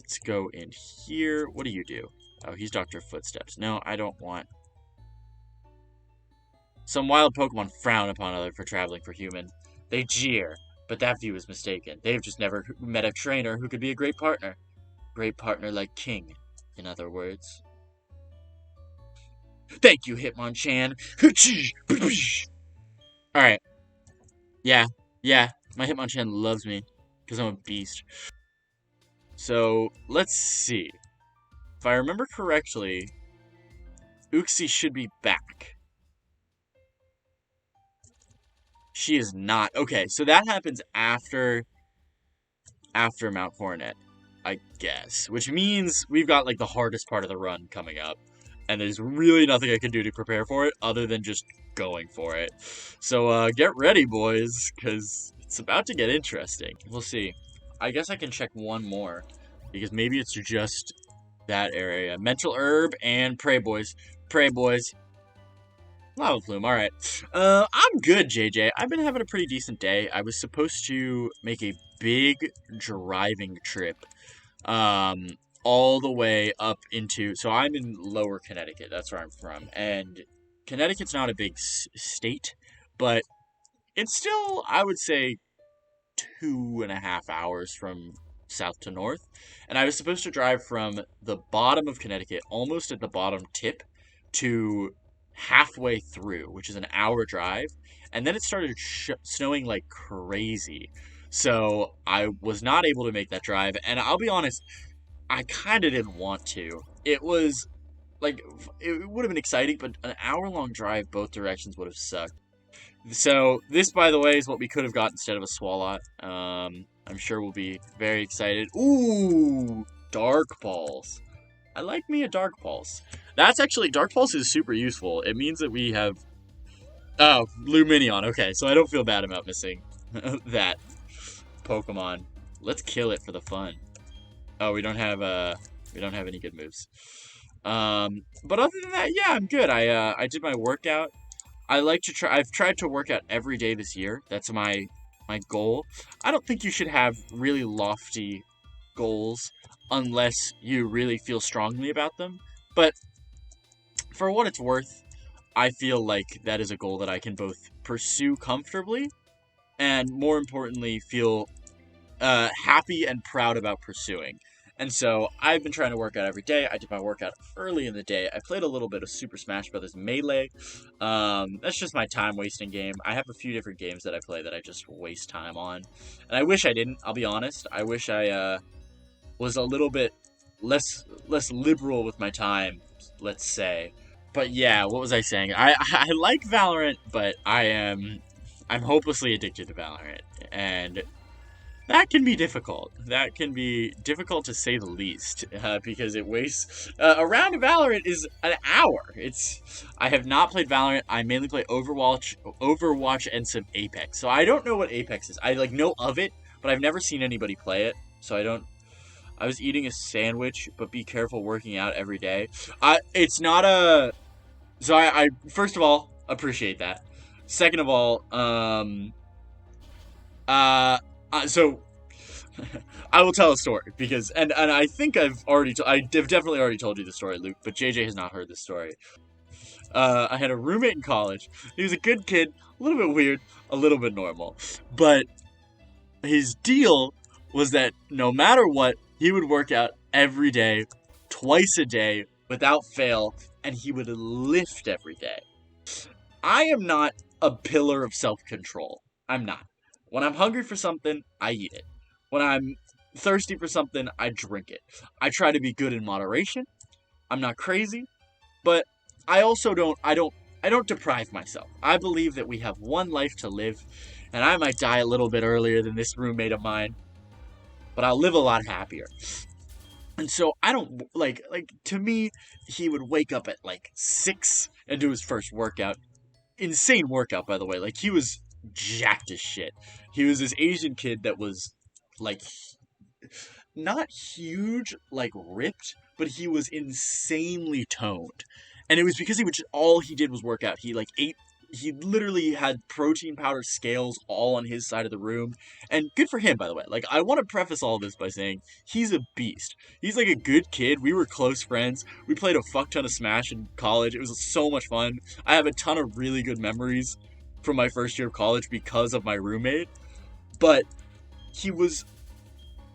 Let's go in here. What do you do? Oh, he's Dr. Footsteps. No, I don't want... Some wild Pokemon frown upon others for traveling for human. They jeer, but that view is mistaken. They've just never met a trainer who could be a great partner. Great partner like King, in other words. Thank you, Hitmonchan. Alright. Yeah, my Hitmonchan loves me, because I'm a beast. So, let's see. If I remember correctly, Uxie should be back. She is not. Okay, so that happens after Mount Coronet, I guess. Which means we've got, like, the hardest part of the run coming up. And there's really nothing I can do to prepare for it other than just going for it. So, get ready, boys, because it's about to get interesting. We'll see. I guess I can check one more, because maybe it's just that area. Mental Herb and Prey Boys. Prey Boys. Lava Plume, alright. I'm good, JJ. I've been having a pretty decent day. I was supposed to make a big driving trip, all the way up into... So I'm in Lower Connecticut. That's where I'm from. And Connecticut's not a big state, but it's still, I would say, 2.5 hours from south to north. And I was supposed to drive from the bottom of Connecticut, almost at the bottom tip, to halfway through, which is an hour drive. And then it started snowing like crazy. So I was not able to make that drive. And I'll be honest, I kind of didn't want to. It was, like, it would have been exciting, but an hour-long drive both directions would have sucked. So, this, by the way, is what we could have got instead of a Swalot. I'm sure we'll be very excited. Ooh! Dark Pulse. I like me a Dark Pulse. That's actually, Dark Pulse is super useful. It means that we have... Oh, Luminion. Okay, so I don't feel bad about missing that Pokemon. Let's kill it for the fun. Oh, we don't have any good moves. But other than that, yeah, I'm good. I did my workout. I've tried to work out every day this year. That's my goal. I don't think you should have really lofty goals unless you really feel strongly about them. But for what it's worth, I feel like that is a goal that I can both pursue comfortably and, more importantly, feel happy and proud about pursuing. And so I've been trying to work out every day. I did my workout early in the day. I played a little bit of Super Smash Bros. Melee. That's just my time-wasting game. I have a few different games that I play that I just waste time on. And I wish I didn't, I'll be honest. I wish I was a little bit less liberal with my time, let's say. But yeah, what was I saying? I like Valorant, but I'm hopelessly addicted to Valorant. And that can be difficult. That can be difficult to say the least, because it wastes... a round of Valorant is an hour. I have not played Valorant. I mainly play Overwatch and some Apex. So I don't know what Apex is. I know of it, but I've never seen anybody play it. So I don't... I was eating a sandwich, but be careful working out every day. It's not a... So I first of all, appreciate that. Second of all, so I will tell a story because, and I think I've definitely already told you the story, Luke, but JJ has not heard this story. I had a roommate in college. He was a good kid, a little bit weird, a little bit normal, but his deal was that no matter what, he would work out every day, twice a day, without fail, and he would lift every day. I am not a pillar of self-control. I'm not. When I'm hungry for something, I eat it. When I'm thirsty for something, I drink it. I try to be good in moderation. I'm not crazy, but I also don't deprive myself. I believe that we have one life to live, and I might die a little bit earlier than this roommate of mine, but I'll live a lot happier. And so I don't, to me, he would wake up at 6 and do his first workout. Insane workout, by the way. He was jacked as shit. He was this Asian kid that was, not huge, ripped, but he was insanely toned. And it was because all he did was work out. He, ate he literally had protein powder scales all on his side of the room. And good for him, by the way. Like, I want to preface all this by saying he's a beast. He's like a good kid. We were close friends. We played a fuck ton of Smash in college. It was so much fun. I have a ton of really good memories from my first year of college because of my roommate. But he was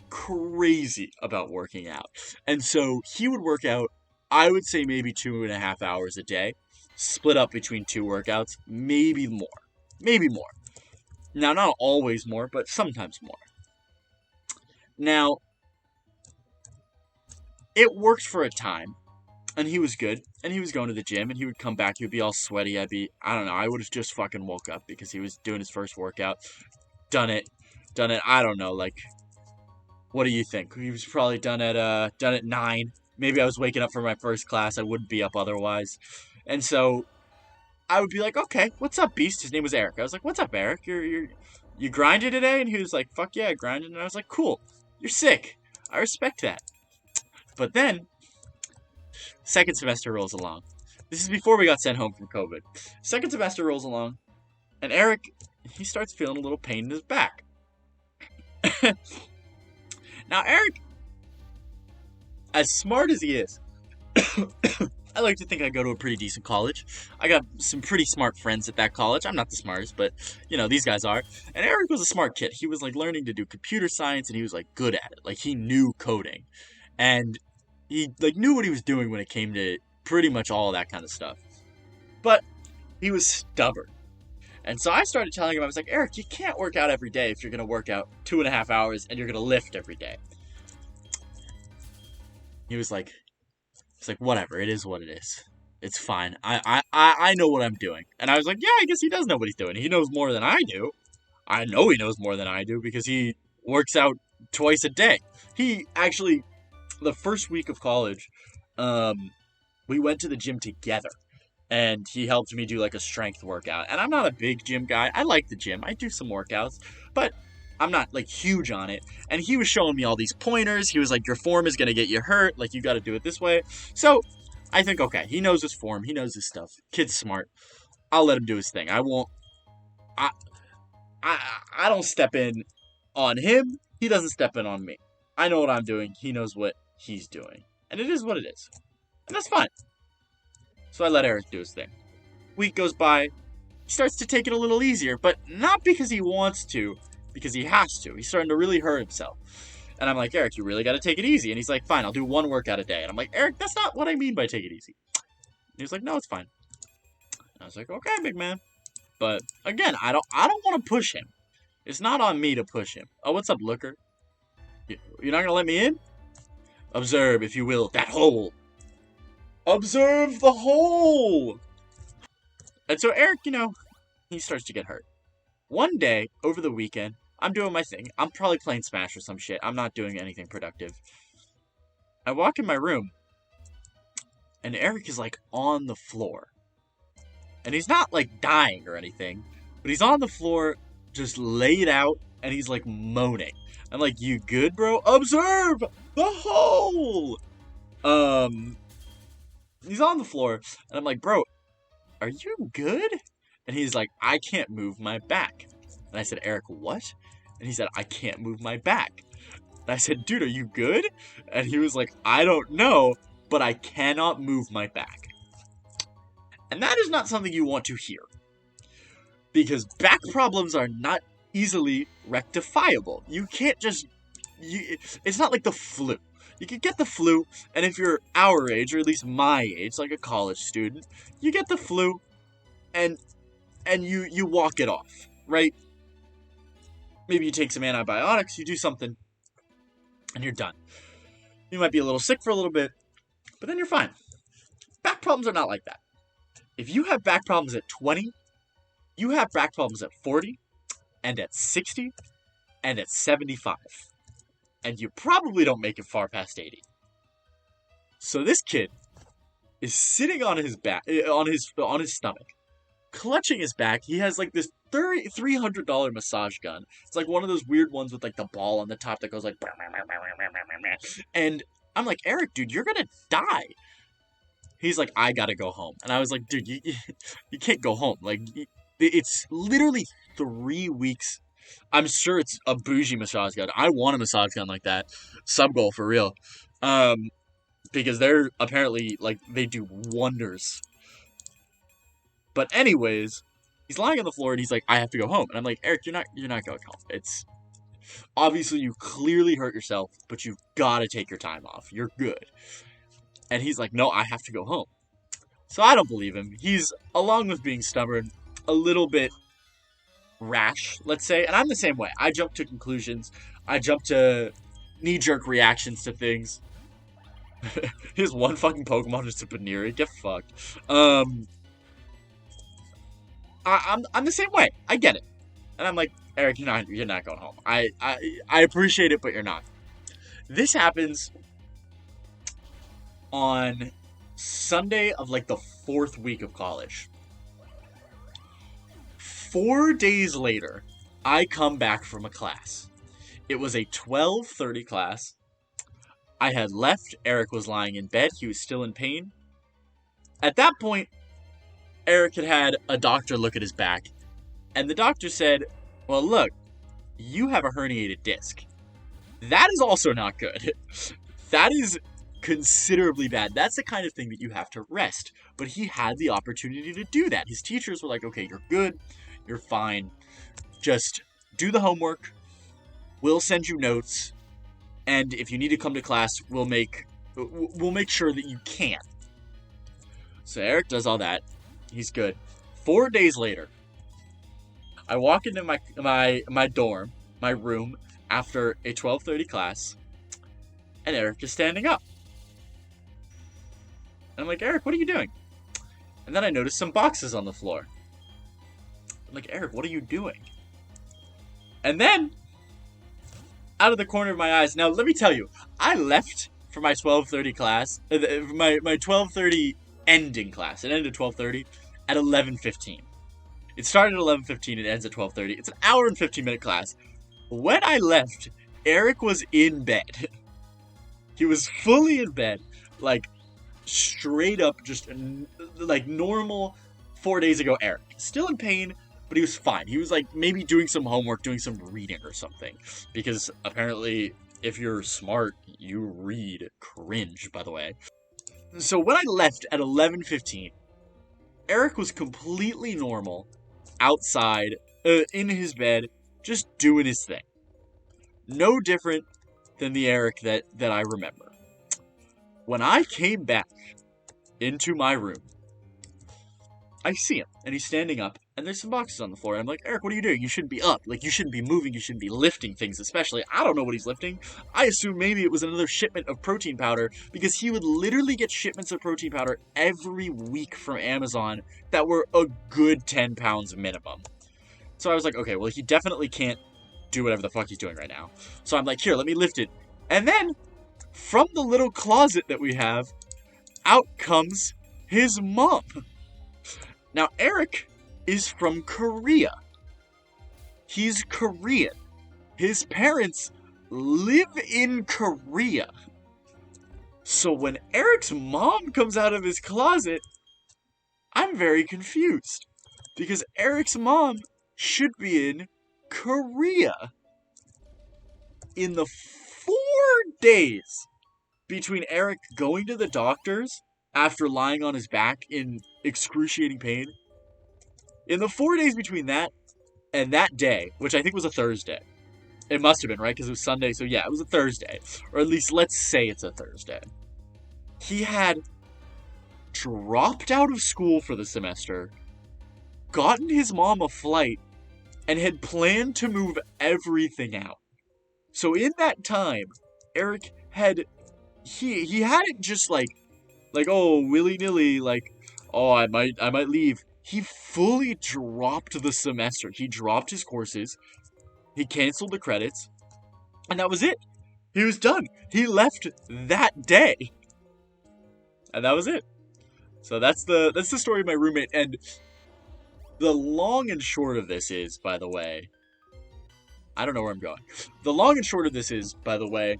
crazy about working out. And so he would work out, I would say maybe 2.5 hours a day, split up between two workouts, maybe more. Maybe more. Now, not always more, but sometimes more. Now, it worked for a time, and he was good, and he was going to the gym, and he would come back, he would be all sweaty, I don't know, I would have just fucking woke up because he was doing his first workout, done it, I don't know, like, what do you think? He was probably done at 9. Maybe I was waking up for my first class. I wouldn't be up otherwise. And so I would be like, okay, what's up, Beast? His name was Eric. I was like, what's up, Eric? You grinded today? And he was like, fuck yeah, I grinded. And I was like, cool. You're sick. I respect that. But then, second semester rolls along. This is before we got sent home from COVID. Second semester rolls along, and Eric, he starts feeling a little pain in his back. Now, Eric, as smart as he is, I like to think I go to a pretty decent college. I got some pretty smart friends at that college. I'm not the smartest, but, these guys are. And Eric was a smart kid. He was, like, learning to do computer science, and he was, like, good at it. Like, he knew coding. And he, like, knew what he was doing when it came to pretty much all of that kind of stuff. But he was stubborn. And so I started telling him, I was like, Eric, you can't work out every day if you're going to work out 2.5 hours and you're going to lift every day. He was like, whatever, it is what it is. It's fine. I know what I'm doing. And I was like, yeah, I guess he does know what he's doing. He knows more than I do. I know he knows more than I do because he works out twice a day. He actually, the first week of college, we went to the gym together. And he helped me do like a strength workout. And I'm not a big gym guy. I like the gym. I do some workouts. But I'm not like huge on it. And he was showing me all these pointers. He was like, your form is going to get you hurt. Like, you got to do it this way. So I think, okay, he knows his form. He knows his stuff. Kid's smart. I'll let him do his thing. I won't. I don't step in on him. He doesn't step in on me. I know what I'm doing. He knows what he's doing. And it is what it is. And that's fine. So I let Eric do his thing. Week goes by. He starts to take it a little easier, but not because he wants to, because he has to. He's starting to really hurt himself. And I'm like, Eric, you really got to take it easy. And he's like, fine, I'll do one workout a day. And I'm like, Eric, that's not what I mean by take it easy. And he's like, no, it's fine. And I was like, okay, big man. But again, I don't want to push him. It's not on me to push him. Oh, what's up, looker? You're not going to let me in? Observe, if you will, that hole. Observe the hole! And so Eric, he starts to get hurt. One day, over the weekend, I'm doing my thing. I'm probably playing Smash or some shit. I'm not doing anything productive. I walk in my room, and Eric is, like, on the floor. And he's not, like, dying or anything, but he's on the floor, just laid out, and he's, like, moaning. I'm like, you good, bro? Observe the hole! He's on the floor, and I'm like, bro, are you good? And he's like, I can't move my back. And I said, Eric, what? And he said, I can't move my back. And I said, dude, are you good? And he was like, I don't know, but I cannot move my back. And that is not something you want to hear. Because back problems are not easily rectifiable. You can't just... it's not like the flu. You could get the flu, and if you're our age, or at least my age, like a college student, you get the flu, and you walk it off, right? Maybe you take some antibiotics, you do something, and you're done. You might be a little sick for a little bit, but then you're fine. Back problems are not like that. If you have back problems at 20, you have back problems at 40, and at 60, and at 75. And you probably don't make it far past 80. So this kid is sitting on his back, on his stomach, clutching his back. He has like this $300 massage gun. It's like one of those weird ones with like the ball on the top that goes like. And I'm like, Eric, dude, you're gonna die. He's like, I gotta go home. And I was like, dude, you can't go home. Like, it's literally 3 weeks. I'm sure it's a bougie massage gun. I want a massage gun like that. Sub goal for real. Because they're apparently, like, they do wonders. But anyways, he's lying on the floor and he's like, I have to go home. And I'm like, Eric, you're not going home. It's obviously you clearly hurt yourself, but you've got to take your time off. You're good. And he's like, no, I have to go home. So I don't believe him. He's, along with being stubborn, a little bit rash, let's say. And I'm the same way. I jump to conclusions. I jump to knee-jerk reactions to things. Here's one fucking Pokemon just a Baneri. Get fucked. I'm the same way. I get it. And I'm like, Eric, you're not going home. I appreciate it, but you're not. This happens on Sunday of like the 4th week of college. 4 days later, I come back from a class. It was a 12:30 class. I had left. Eric was lying in bed. He was still in pain. At that point, Eric had a doctor look at his back. And the doctor said, well, look, you have a herniated disc. That is also not good. That is considerably bad. That's the kind of thing that you have to rest. But he had the opportunity to do that. His teachers were like, okay, you're good. You're fine. Just do the homework. We'll send you notes. And if you need to come to class, we'll make sure that you can. So Eric does all that. He's good. 4 days later, I walk into my dorm, my room, after a 12:30 class, and Eric is standing up. And I'm like, Eric, what are you doing? And then I notice some boxes on the floor. I'm like, Eric, what are you doing? And then, out of the corner of my eyes, now let me tell you, I left for my 12:30 class, my 12:30 ending class. It ended at 12:30 at 11:15. It started at 11:15, it ends at 12:30. It's an hour and 15-minute class. When I left, Eric was in bed. He was fully in bed, like, straight up, just, like, normal 4 days ago Eric. Still in pain, but he was fine. He was, like, maybe doing some homework, doing some reading or something. Because, apparently, if you're smart, you read. Cringe, by the way. So when I left at 11:15, Eric was completely normal, outside, in his bed, just doing his thing. No different than the Eric that I remember. When I came back into my room, I see him, and he's standing up, and there's some boxes on the floor, and I'm like, Eric, what are you doing? You shouldn't be up. Like, you shouldn't be moving, you shouldn't be lifting things, especially. I don't know what he's lifting. I assume maybe it was another shipment of protein powder, because he would literally get shipments of protein powder every week from Amazon that were a good 10 pounds minimum. So I was like, okay, well, he definitely can't do whatever the fuck he's doing right now. So I'm like, here, let me lift it. And then, from the little closet that we have, out comes his mom. Now, Eric is from Korea. He's Korean. His parents live in Korea. So when Eric's mom comes out of his closet, I'm very confused. Because Eric's mom should be in Korea. In the 4 days between Eric going to the doctors after lying on his back in excruciating pain, in the 4 days between that and that day, which I think was a Thursday, it must have been, right? Because it was Sunday, so yeah, it was a Thursday. Or at least, let's say it's a Thursday. He had dropped out of school for the semester, gotten his mom a flight, and had planned to move everything out. So in that time, Eric had, he hadn't just like, oh, willy-nilly, like, oh, I might leave. He fully dropped the semester. He dropped his courses. He canceled the credits. And that was it. He was done. He left that day. And that was it. So that's the story of my roommate. And the long and short of this is, by the way, I don't know where I'm going. The long and short of this is, by the way,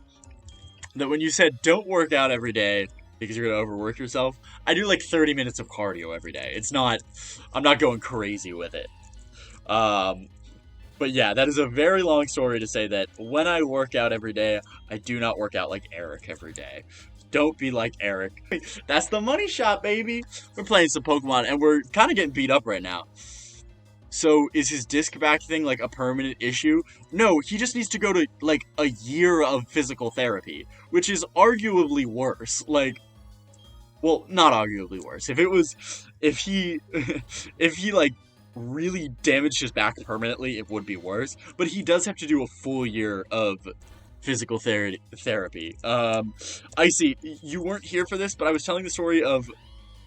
that when you said don't work out every day, because you're gonna overwork yourself. I do like 30 minutes of cardio every day. It's not, I'm not going crazy with it. Um, but yeah, that is a very long story to say that when I work out every day, I do not work out like Eric every day. Don't be like Eric. That's the money shot, baby. We're playing some Pokemon, and we're kind of getting beat up right now. So is his disc back thing like a permanent issue? No, he just needs to go to like a year of physical therapy, which is arguably worse. Like, well, not arguably worse. If he, if he like really damaged his back permanently, it would be worse. But he does have to do a full year of physical therapy. Icy, you weren't here for this, but I was telling the story of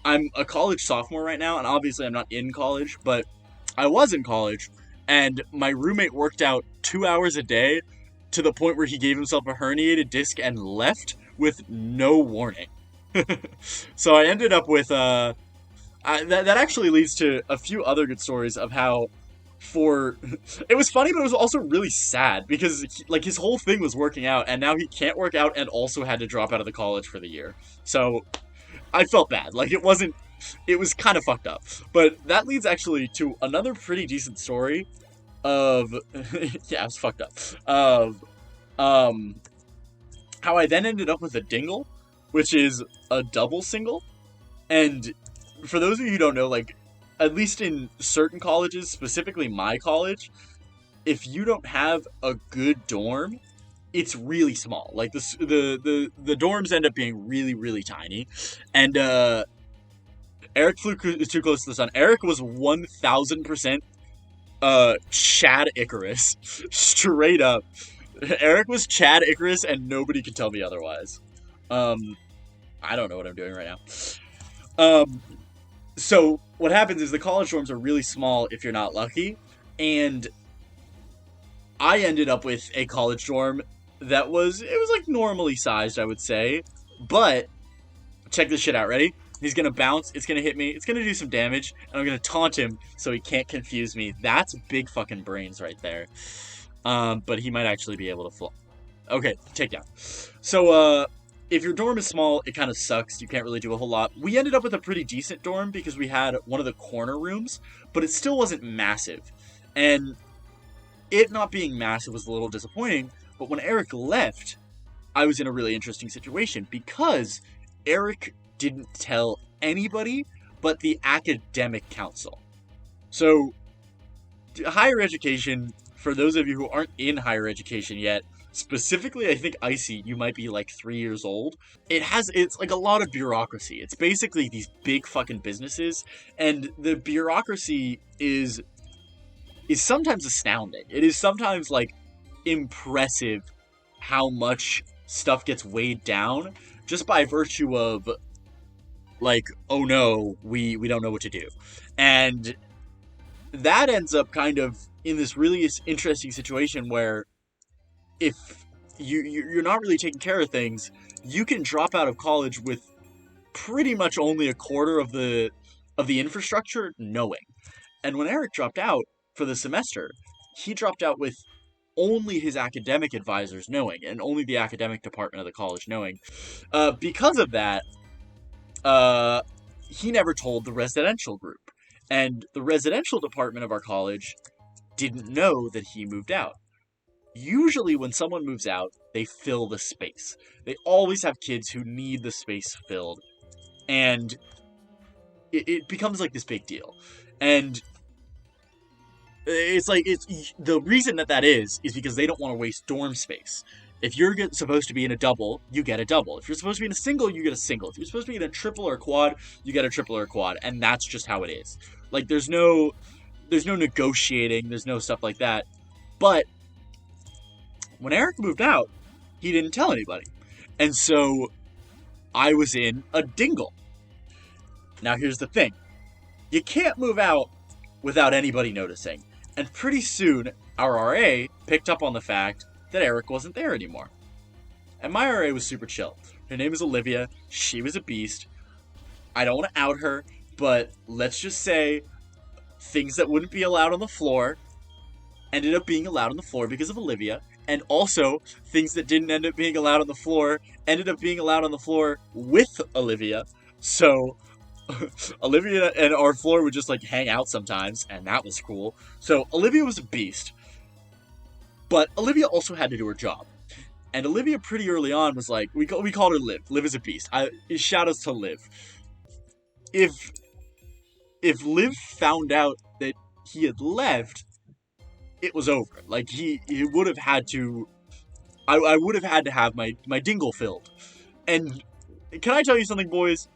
I'm a college sophomore right now, and obviously I'm not in college, but I was in college, and my roommate worked out 2 hours a day to the point where he gave himself a herniated disc and left with no warning. So I ended up with that actually leads to a few other good stories of how it was funny, but it was also really sad because like his whole thing was working out, and now he can't work out and also had to drop out of the college for the year. So I felt bad. Like it was kind of fucked up. But that leads actually to another pretty decent story of yeah, it was fucked up. Of how I then ended up with a Dingle, which is a double single. And for those of you who don't know, like at least in certain colleges, specifically my college, if you don't have a good dorm, it's really small. Like the dorms end up being really, really tiny. And Eric flew too close to the sun. Eric was 1000% Chad Icarus. Straight up. Eric was Chad Icarus, and nobody can tell me otherwise. I don't know what I'm doing right now. So what happens is the college dorms are really small if you're not lucky, and I ended up with a college dorm that was like normally sized, I would say, but check this shit out. Ready? He's gonna bounce, it's gonna hit me, it's gonna do some damage, and I'm gonna taunt him so he can't confuse me. That's big fucking brains right there. But he might actually be able to fly. Okay, takedown. So, if your dorm is small, it kind of sucks. You can't really do a whole lot. We ended up with a pretty decent dorm because we had one of the corner rooms, but it still wasn't massive. And it not being massive was a little disappointing, but when Eric left, I was in a really interesting situation because Eric didn't tell anybody but the academic council. So, higher education, for those of you who aren't in higher education yet, specifically, I think Icy, you might be like 3 years old. It's like a lot of bureaucracy. It's basically these big fucking businesses, and the bureaucracy is sometimes astounding. It is sometimes like impressive how much stuff gets weighed down just by virtue of like, oh no, we don't know what to do. And that ends up kind of in this really interesting situation where if you're not really taking care of things, you can drop out of college with pretty much only a quarter of the infrastructure knowing. And when Eric dropped out for the semester, he dropped out with only his academic advisors knowing, and only the academic department of the college knowing. Because of that, he never told the residential group. And the residential department of our college didn't know that he moved out. Usually when someone moves out, they fill the space. They always have kids who need the space filled. And it becomes like this big deal. And it's the reason that is because they don't want to waste dorm space. If you're supposed to be in a double, you get a double. If you're supposed to be in a single, you get a single. If you're supposed to be in a triple or a quad, you get a triple or a quad. And that's just how it is. Like, there's no negotiating, there's no stuff like that. But when Eric moved out, he didn't tell anybody. And so I was in a Dingle. Now here's the thing. You can't move out without anybody noticing. And pretty soon, our RA picked up on the fact that Eric wasn't there anymore. And my RA was super chill. Her name is Olivia. She was a beast. I don't want to out her, but let's just say things that wouldn't be allowed on the floor ended up being allowed on the floor because of Olivia. And also, things that didn't end up being allowed on the floor ended up being allowed on the floor with Olivia. So Olivia and our floor would just like hang out sometimes, and that was cool. So Olivia was a beast. But Olivia also had to do her job. And Olivia pretty early on was like, we called her Liv. Liv is a beast. Shout outs to Liv. If Liv found out that he had left, it was over. Like, he would have had to... I would have had to have my dingle filled. And can I tell you something, boys?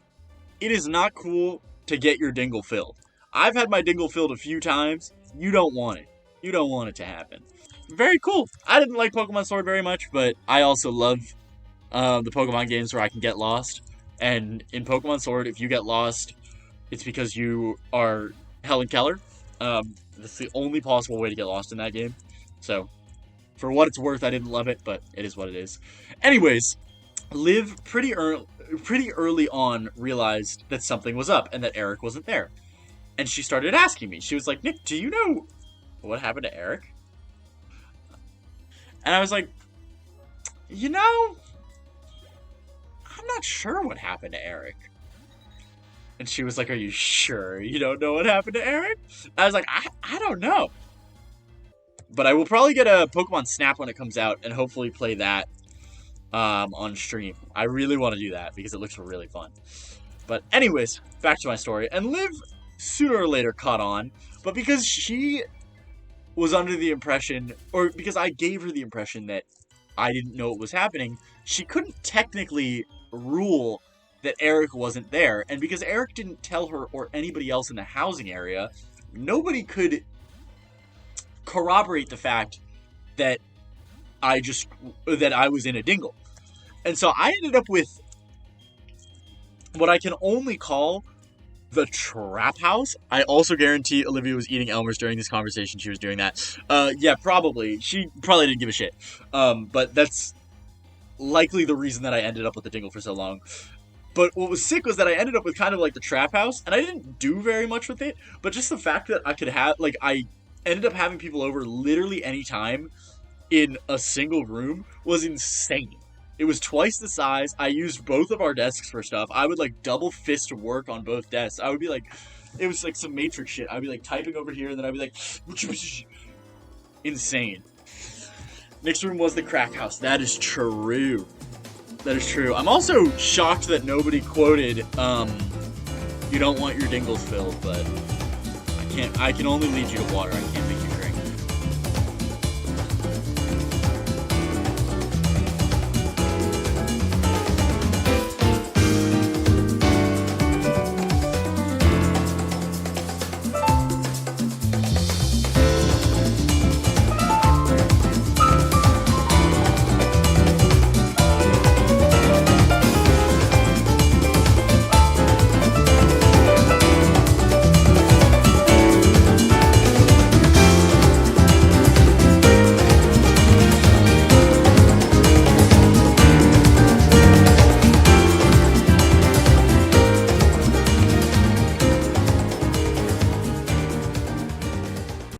It is not cool to get your dingle filled. I've had my dingle filled a few times. You don't want it. You don't want it to happen. Very cool. I didn't like Pokemon Sword very much, but I also love the Pokemon games where I can get lost. And in Pokemon Sword, if you get lost, it's because you are Helen Keller. That's the only possible way to get lost in that game. So, for what it's worth, I didn't love it, but it is what it is. Anyways, Liv pretty early on realized that something was up and that Eric wasn't there. And she started asking me. She was like, Nick, do you know what happened to Eric? And I was like, you know, I'm not sure what happened to Eric. And she was like, are you sure you don't know what happened to Eric? I was like, I don't know. But I will probably get a Pokemon Snap when it comes out and hopefully play that on stream. I really want to do that because it looks really fun. But anyways, back to my story. And Liv sooner or later caught on. But because she was under the impression, or because I gave her the impression that I didn't know what was happening, she couldn't technically rule that Eric wasn't there. And because Eric didn't tell her or anybody else in the housing area, nobody could corroborate the fact that I was in a dingle. And so I ended up with what I can only call the trap house. I also guarantee Olivia was eating Elmer's during this conversation. She was doing that. Yeah, probably. She probably didn't give a shit. But that's likely the reason that I ended up with the dingle for so long. But what was sick was that I ended up with kind of like the trap house, and I didn't do very much with it, but just the fact that I could have, like, I ended up having people over literally any time in a single room was insane. It was twice the size. I used both of our desks for stuff. I would, like, double fist work on both desks. I would be, like, it was, like, some Matrix shit. I'd be, like, typing over here, and then I'd be, like, insane. Next room was the crack house. That is true. That is true. I'm also shocked that nobody quoted, you don't want your dingles filled, but I can only lead you to water. I can't think